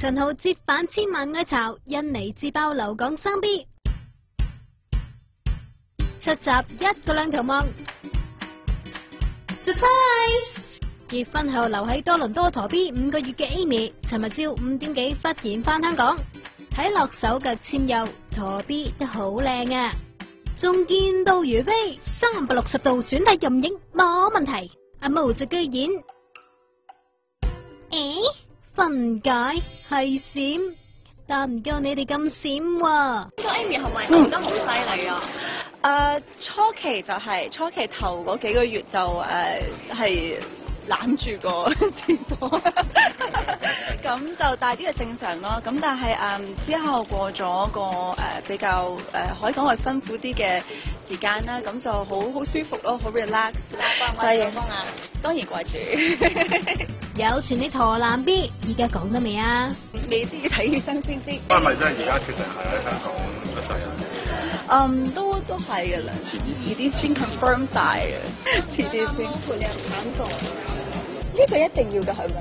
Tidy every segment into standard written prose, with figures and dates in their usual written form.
陳豪接反千萬愛巢，印尼自爆留港生 B， 出閘一個兩球望 ，surprise！ 結婚後留喺多倫多陀 B 5個月嘅 Amy， 尋日朝5點幾忽然返香港，睇落手腳纖幼，陀 B 都好靚啊！仲見到如飛360度轉體任影冇問題，阿毛就居然，瞓解係閃，但唔夠你哋咁閃喎。呢個 Amy 係咪練得好犀利啊？初期就係、初期頭嗰幾個月就係攬住個廁所，咁就大啲嘅正常咯。咁但係之後過咗個比較可以講話辛苦啲嘅時間啦，咁就好舒服咯，好 relax。掛唔掛老公啊？當然掛住。有傳你陀男 B， 依家講得未啊？未知要睇醫生先知。係咪真係而家決定係喺香港出世啊？都係嘅啦，遲啲先 confirm 晒嘅，遲啲先。陪你入產房，呢個一定要嘅係咪？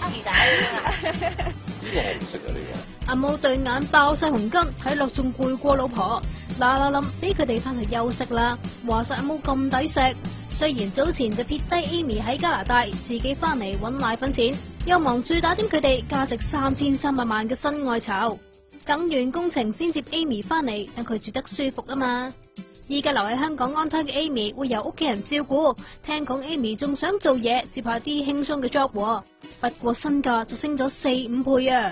二仔啊！呢個我唔識啊，呢個。阿毛對眼爆晒紅筋，睇落仲攰過老婆，嗱諗俾佢哋翻去休息啦。話晒阿毛咁抵食，雖然早前就撇低 Amy 喺加拿大，自己翻嚟搵奶粉錢，又忙住打點佢哋價值3300萬嘅新愛巢，等完工程先接 Amy 翻嚟，等佢住得舒服啊嘛。依家留喺香港安胎嘅 Amy 會由屋企人照顧，聽講 Amy 仲想做嘢，接下啲輕鬆嘅 job，不過身價就升咗4-5倍啊！